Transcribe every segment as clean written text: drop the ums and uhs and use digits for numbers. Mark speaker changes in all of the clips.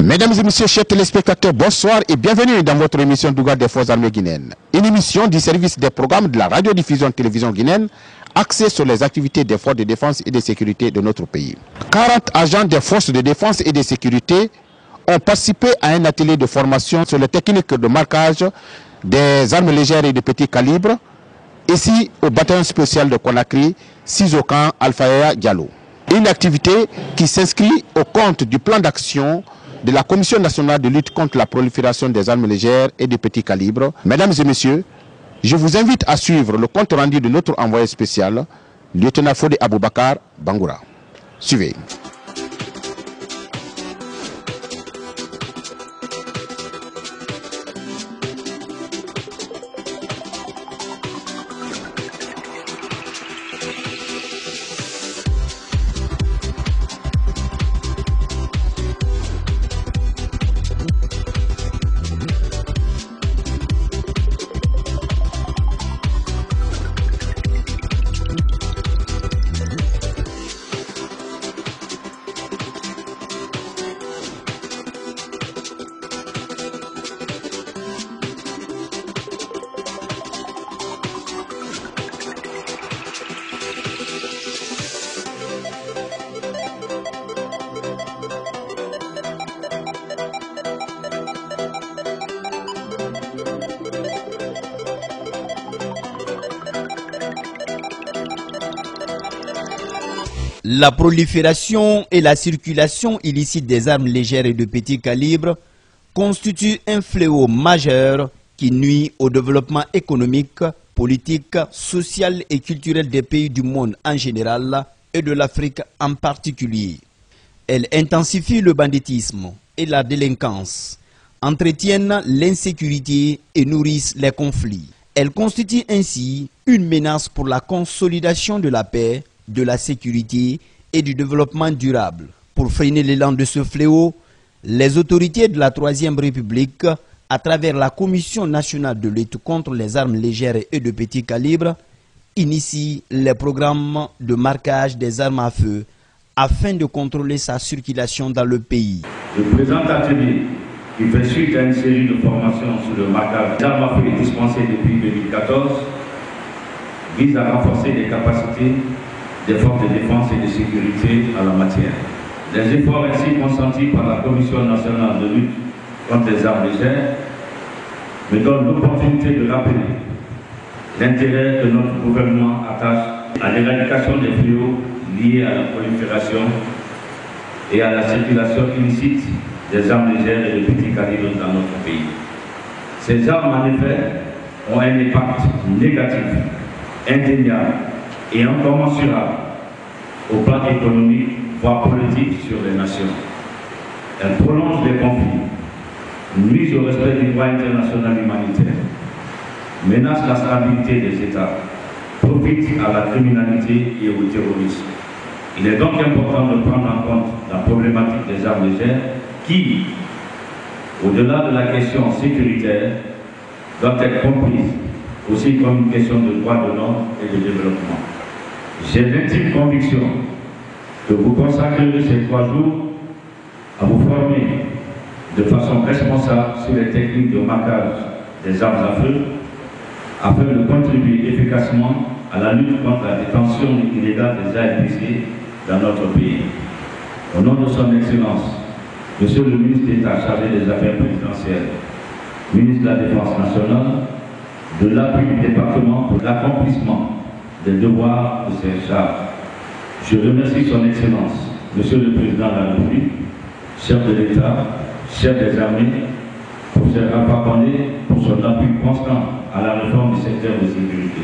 Speaker 1: Mesdames et messieurs, chers téléspectateurs, bonsoir et bienvenue dans votre émission Douga des Forces armées guinéennes. Une émission du service des programmes de la radiodiffusion télévision guinéenne axée sur les activités des forces de défense et de sécurité de notre pays. 40 agents des forces de défense et de sécurité ont participé à un atelier de formation sur les techniques de marquage des armes légères et de petit calibre, ici au bataillon spécial de Conakry, 6 au camp Alpha Diallo. Une activité qui s'inscrit au compte du plan d'action de la Commission nationale de lutte contre la prolifération des armes légères et de petits calibres. Mesdames et messieurs, je vous invite à suivre le compte rendu de notre envoyé spécial, lieutenant Fodé Aboubakar Bangoura. Suivez.
Speaker 2: La prolifération et la circulation illicite des armes légères et de petit calibre constituent un fléau majeur qui nuit au développement économique, politique, social et culturel des pays du monde en général et de l'Afrique en particulier. Elle intensifie le banditisme et la délinquance, entretiennent l'insécurité et nourrissent les conflits. Elle constitue ainsi une menace pour la consolidation de la paix, de la sécurité et du développement durable. Pour freiner l'élan de ce fléau, les autorités de la Troisième République, à travers la Commission nationale de lutte contre les armes légères et de petit calibre, initient les programmes de marquage des armes à feu afin de contrôler sa circulation dans le pays.
Speaker 3: Le présent atelier, qui fait suite à une série de formations sur le marquage des armes à feu dispensées depuis 2014, vise à renforcer les capacités des forces de défense et de sécurité en la matière. Les efforts ainsi consentis par la Commission nationale de lutte contre les armes légères me donnent l'opportunité de rappeler l'intérêt que notre gouvernement attache à l'éradication des fléaux liés à la prolifération et à la circulation illicite des armes légères et de petits calibres dans notre pays. Ces armes, en effet, ont un impact négatif, indéniable et incommensurable au plan économique, voire politique sur les nations. Elles prolongent les conflits, nuisent au respect du droit international humanitaire, menacent la stabilité des États, profitent à la criminalité et au terrorisme. Il est donc important de prendre en compte la problématique des armes légères qui, au-delà de la question sécuritaire, doit être comprise aussi comme une question de droit de l'homme et de développement. J'ai l'intime conviction que vous consacrerez ces 3 jours à vous former de façon responsable sur les techniques de marquage des armes à feu afin de contribuer efficacement à la lutte contre la détention illégale des ALPC dans notre pays. Au nom de son Excellence, Monsieur le ministre d'État chargé des Affaires présidentielles, ministre de la Défense nationale, de l'appui du département pour l'accomplissement des devoirs de ses charges. Je remercie son Excellence, Monsieur le Président de la République, chef de l'État, chef des armées, pour ses rappels pour son appui constant à la réforme du secteur de sécurité.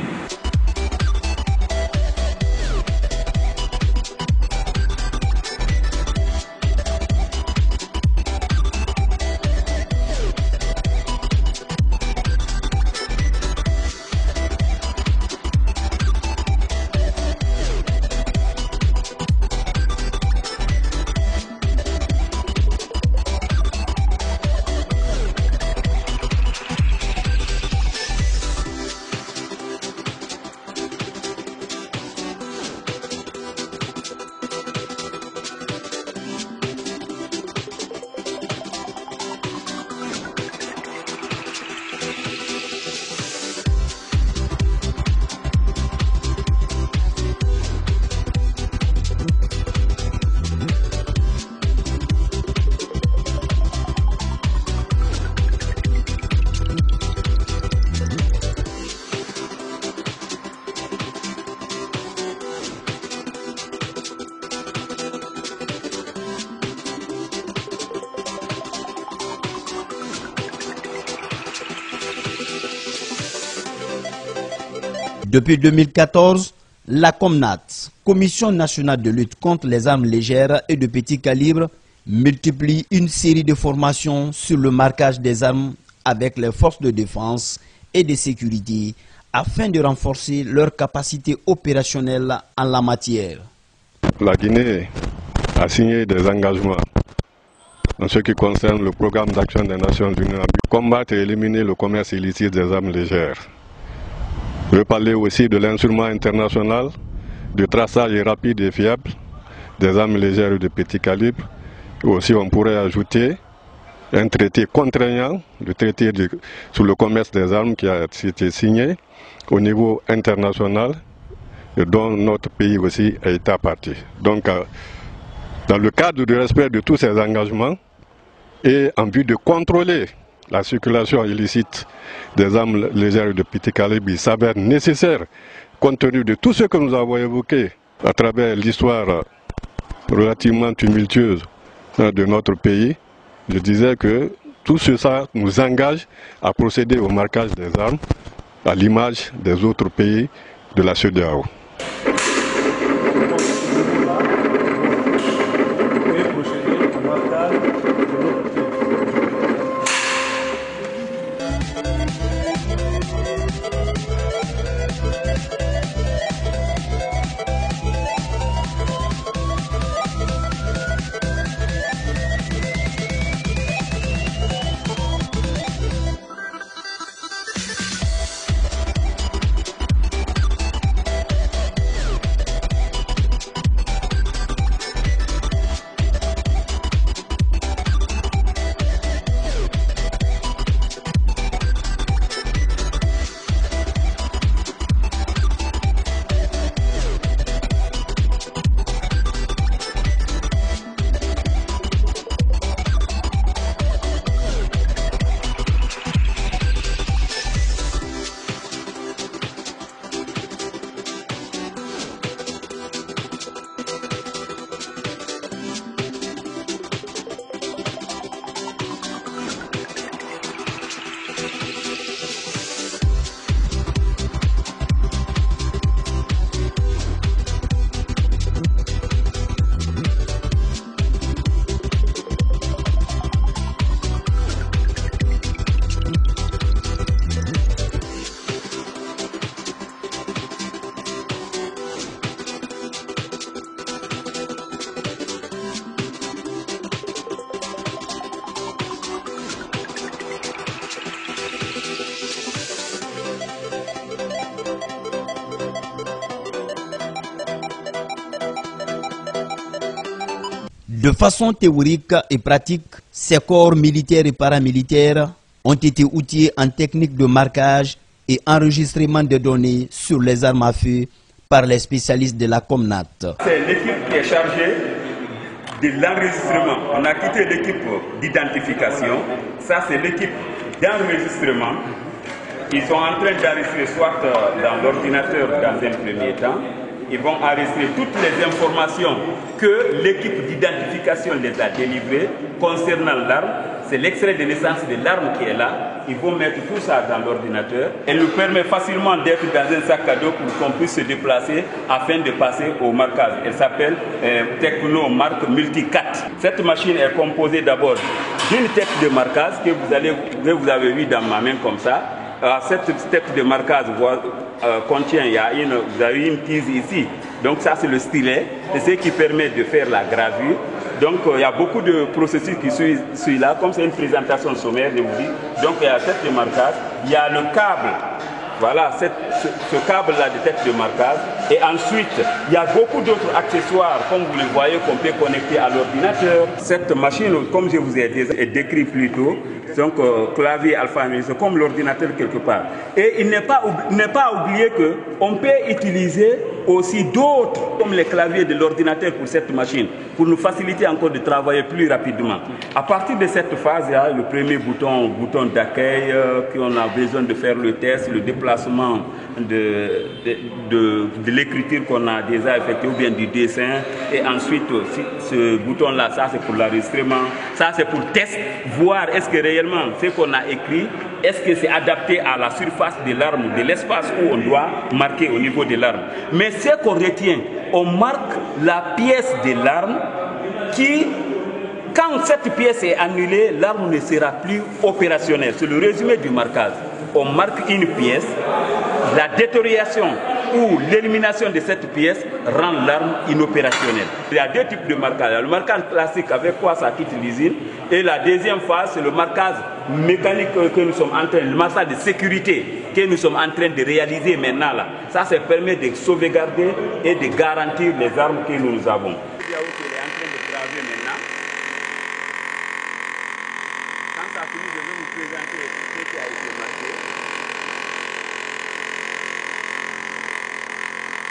Speaker 2: Depuis 2014, la COMNAT, Commission nationale de lutte contre les armes légères et de petit calibre, multiplie une série de formations sur le marquage des armes avec les forces de défense et de sécurité afin de renforcer leur capacité opérationnelle en la matière.
Speaker 4: La Guinée a signé des engagements en ce qui concerne le programme d'action des Nations Unies pour combattre et éliminer le commerce illicite des armes légères. Je veux parler aussi de l'instrument international de traçage rapide et fiable des armes légères et de petit calibre. Et aussi, on pourrait ajouter un traité contraignant, le traité sur le commerce des armes qui a été signé au niveau international et dont notre pays aussi a été partie. Donc, dans le cadre du respect de tous ces engagements et en vue de contrôler la circulation illicite des armes légères de petit calibre, il s'avère nécessaire, compte tenu de tout ce que nous avons évoqué à travers l'histoire relativement tumultueuse de notre pays, je disais que tout cela nous engage à procéder au marquage des armes à l'image des autres pays de la CEDEAO.
Speaker 2: De façon théorique et pratique, ces corps militaires et paramilitaires ont été outillés en technique de marquage et enregistrement de données sur les armes à feu par les spécialistes de la COMNAT.
Speaker 5: C'est l'équipe qui est chargée de l'enregistrement. On a quitté l'équipe d'identification. Ça, c'est l'équipe d'enregistrement. Ils sont en train d'enregistrer soit dans l'ordinateur dans un premier temps. Ils vont enregistrer toutes les informations que l'équipe d'identification les a délivrées concernant l'arme. C'est l'extrait de naissance de l'arme qui est là. Ils vont mettre tout ça dans l'ordinateur. Elle nous permet facilement d'être dans un sac à dos pour qu'on puisse se déplacer afin de passer au marquage. Elle s'appelle Techno Mark Multicat. Cette machine est composée d'abord d'une tête de marquage que vous avez vu dans ma main comme ça. Cette tête de marquage contient, vous avez une prise ici. Donc ça c'est le stylet, c'est ce qui permet de faire la gravure. Donc il y a beaucoup de processus qui suivent là, comme c'est une présentation sommaire, je vous dis. Donc il y a cette tête de marquage, il y a le câble. Voilà, ce câble-là de tête de marquage. Et ensuite, il y a beaucoup d'autres accessoires, comme vous le voyez, qu'on peut connecter à l'ordinateur. Cette machine, comme je vous ai décrit plus tôt, donc clavier alphanumérique, c'est comme l'ordinateur quelque part. Et il n'est pas oublié qu'on peut utiliser aussi d'autres, comme les claviers de l'ordinateur pour cette machine, pour nous faciliter encore de travailler plus rapidement. À partir de cette phase, il y a le premier bouton d'accueil, qu'on a besoin de faire le test, le déplacement de l'écriture qu'on a déjà effectué ou bien du dessin. Et ensuite, ce bouton-là, ça c'est pour l'enregistrement, ça c'est pour test, voir est-ce que réellement ce qu'on a écrit est-ce que c'est adapté à la surface de l'arme, de l'espace où on doit marquer au niveau de l'arme. Mais ce qu'on retient, on marque la pièce de l'arme qui, quand cette pièce est annulée, l'arme ne sera plus opérationnelle. C'est le résumé du marquage. On marque une pièce, la détérioration ou l'élimination de cette pièce rend l'arme inopérationnelle. Il y a deux types de marquage. Le marquage classique avec quoi ça quitte l'usine, et la deuxième phase, c'est le marquage mécanique que nous sommes en train, le marquage de sécurité que nous sommes en train de réaliser maintenant là. Ça permet de sauvegarder et de garantir les armes que nous avons. Quand ça finit, je vais vous présenter ce qui a été marqué.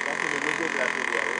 Speaker 5: Ça, c'est le logo de la CEDEAO.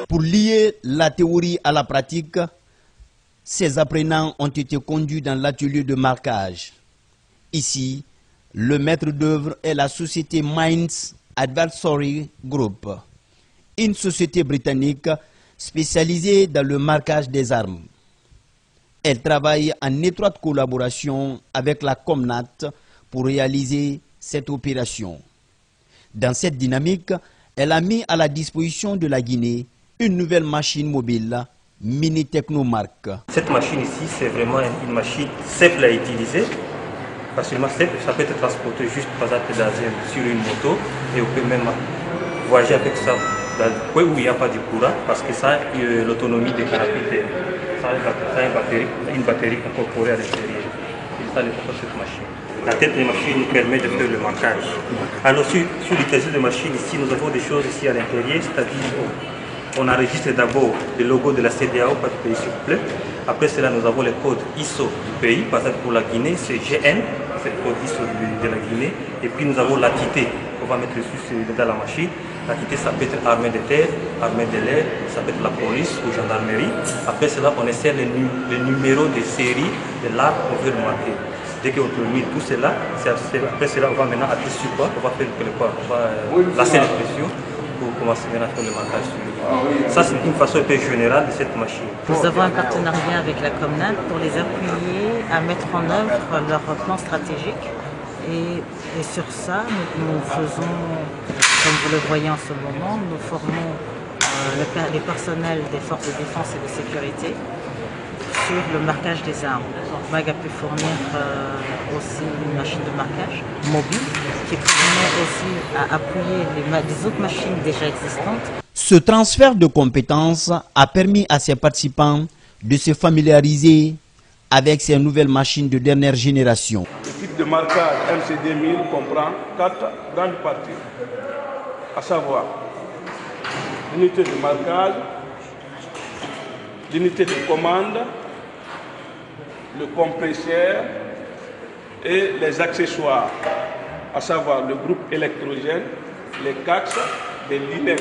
Speaker 2: Pour lier la théorie à la pratique, ces apprenants ont été conduits dans l'atelier de marquage. Ici, le maître d'œuvre est la société Minds Advisory Group, une société britannique spécialisée dans le marquage des armes. Elle travaille en étroite collaboration avec la Comnat pour réaliser cette opération. Dans cette dynamique, elle a mis à la disposition de la Guinée une nouvelle machine mobile, Mini Technomark.
Speaker 6: Cette machine ici, c'est vraiment une machine simple à utiliser, facilement simple. Ça peut être transporté juste par exemple sur une moto et on peut même voyager avec ça dans le coin où il n'y a pas de courant parce que ça a l'autonomie de rapide. Ça a une batterie incorporée à l'intérieur. C'est ça l'important de cette machine. La tête de machine nous permet de faire le marquage. Alors sur l'utilisation de machine ici, nous avons des choses ici à l'intérieur, c'est-à-dire on enregistre d'abord le logo de la CEDEAO par le pays s'il vous plaît. Après cela, nous avons les codes ISO du pays. Par exemple, pour la Guinée, c'est GN, c'est le code ISO de la Guinée. Et puis nous avons l'entité qu'on va mettre dessus dans la machine. L'entité, ça peut être armée de terre, armée de l'air, ça peut être la police ou gendarmerie. Après cela, on insère les numéros de série de l'arme qu'on veut marquer. Dès qu'on termine tout cela, après cela, on va maintenant appuyer sur quoi? On va faire quoi? On va lasser les pressions pour commencer maintenant à faire le marquage. Ça, c'est une façon un peu générale de cette machine.
Speaker 7: Nous avons un partenariat avec la Comnat pour les appuyer à mettre en œuvre leur plan stratégique. Et sur ça, nous faisons, comme vous le voyez en ce moment, nous formons les personnels des forces de défense et de sécurité sur le marquage des armes. MAG a pu fournir aussi une machine de marquage mobile qui permet aussi à appuyer les autres machines déjà existantes.
Speaker 2: Ce transfert de compétences a permis à ses participants de se familiariser avec ces nouvelles machines de dernière génération.
Speaker 8: Le type de marquage MC2000 comprend 4 grandes parties, à savoir l'unité de marquage, l'unité de commande, le compresseur et les accessoires, à savoir le groupe électrogène, les caxes, les linets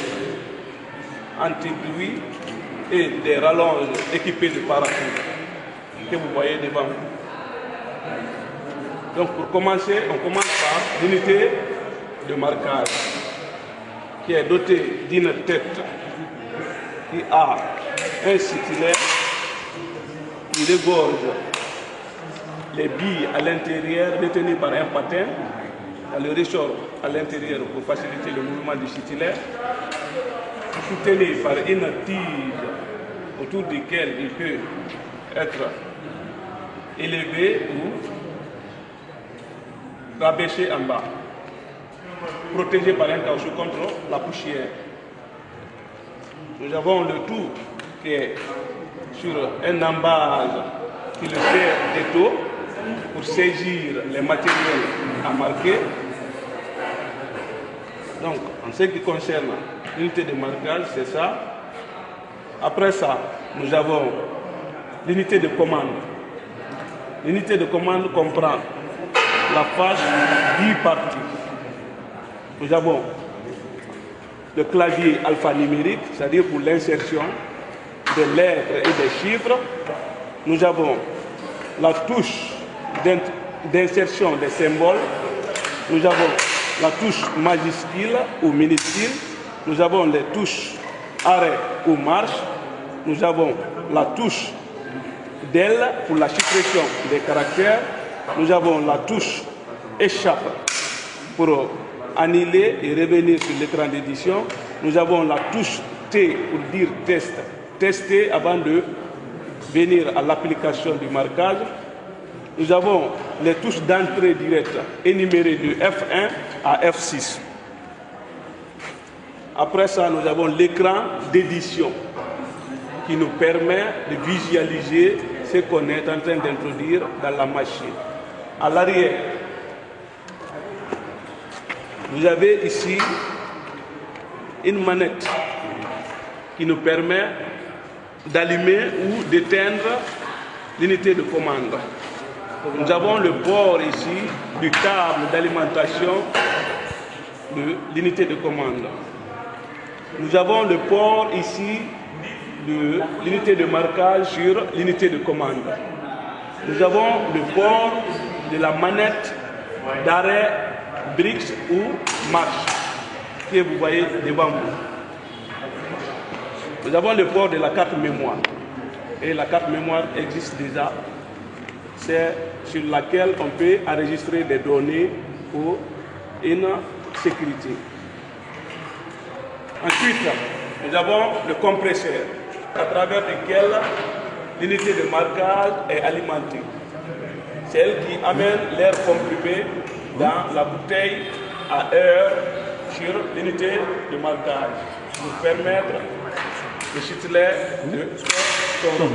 Speaker 8: anti-bruit et des rallonges équipés de parapluies que vous voyez devant vous. Donc pour commencer, on commence par l'unité de marquage qui est dotée d'une tête qui a un stylet qui regorge les billes à l'intérieur retenues par un patin, dans le ressort à l'intérieur pour faciliter le mouvement du stylet, soutenu par une tige autour duquel il peut être élevé ou rabaissé en bas. protégé par un caoutchouc contre la poussière. Nous avons le tout qui est sur un emballage qui le sert d'étau pour saisir les matériels à marquer. Donc, en ce qui concerne l'unité de marquage, c'est ça. Après ça, nous avons l'unité de commande. L'unité de commande comprend la face 10 parties. Nous avons le clavier alphanumérique, c'est-à-dire pour l'insertion des lettres et des chiffres. Nous avons la touche d'insertion des symboles. Nous avons la touche majuscule ou minuscule. Nous avons les touches arrêt ou marche. Nous avons la touche d'aile pour la suppression des caractères. Nous avons la touche échappe pour annuler et revenir sur l'écran d'édition. Nous avons la touche T pour dire test, tester avant de venir à l'application du marquage. Nous avons les touches d'entrée directe énumérées de F1 à F6. Après ça, nous avons l'écran d'édition qui nous permet de visualiser ce qu'on est en train d'introduire dans la machine. À l'arrière, vous avez ici une manette qui nous permet d'allumer ou d'éteindre l'unité de commande. Nous avons le port ici du câble d'alimentation de l'unité de commande. Nous avons le port ici de l'unité de marquage sur l'unité de commande. Nous avons le port de la manette d'arrêt BRICS ou marche que vous voyez devant vous. Nous avons le port de la carte mémoire. Et la carte mémoire existe déjà. C'est sur laquelle on peut enregistrer des données pour une sécurité. Ensuite, nous avons le compresseur à travers lequel l'unité de marquage est alimentée. C'est elle qui amène l'air comprimé dans la bouteille à air sur l'unité de marquage pour permettre le chitelet de faire son.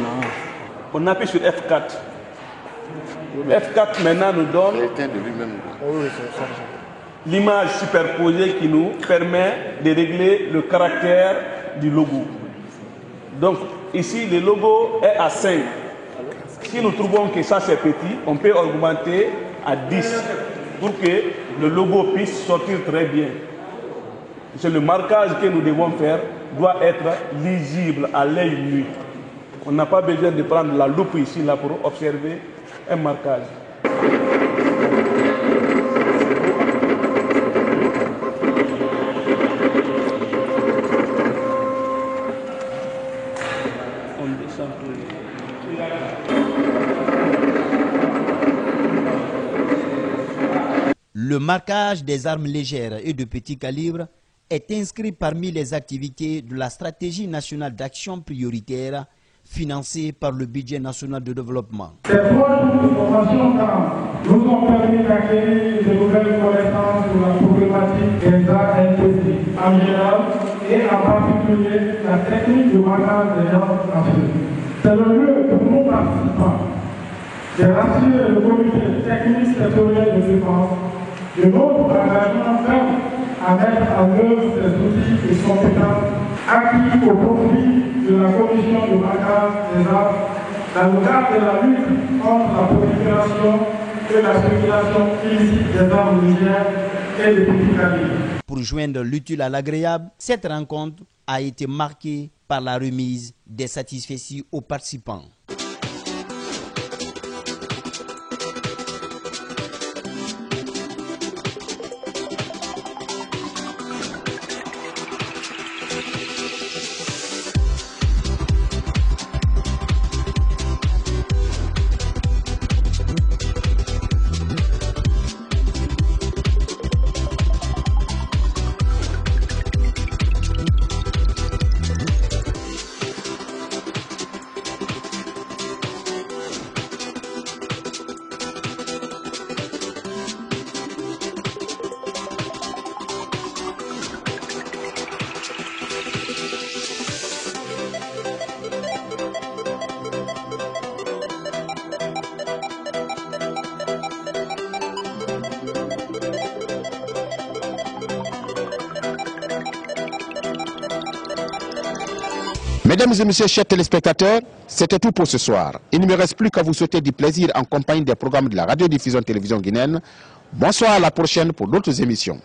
Speaker 8: On appuie sur F4. F4 maintenant nous donne l'image superposée qui nous permet de régler le caractère du logo. Donc ici le logo est à 5. Si nous trouvons que ça c'est petit, on peut augmenter à 10 pour que le logo puisse sortir très bien. C'est le marquage que nous devons faire doit être lisible à l'œil nu. On n'a pas besoin de prendre la loupe ici là pour observer un marquage. On descend tout.
Speaker 2: Le marquage des armes légères et de petit calibre est inscrit parmi les activités de la stratégie nationale d'action prioritaire financée par le budget national de développement.
Speaker 9: Ces projets de formation nous ont permis d'acquérir de nouvelles connaissances sur la problématique des arts interdits en général et en particulier la technique de marquage des armes à feu. C'est le lieu pour nos participants de rassurer le comité technique sectoriel de défense de notre engagement ferme à mettre en œuvre des outils et compétences acquis au profit de la commission de marquage des armes dans le cadre de la lutte contre la prolifération et la circulation illicite des armes légères et de petit calibre.
Speaker 2: Pour joindre l'utile à l'agréable, cette rencontre a été marquée par la remise des satisfecits aux participants.
Speaker 1: Mesdames et messieurs, chers téléspectateurs, c'était tout pour ce soir. Il ne me reste plus qu'à vous souhaiter du plaisir en compagnie des programmes de la radiodiffusion télévision guinéenne. Bonsoir, à la prochaine pour d'autres émissions.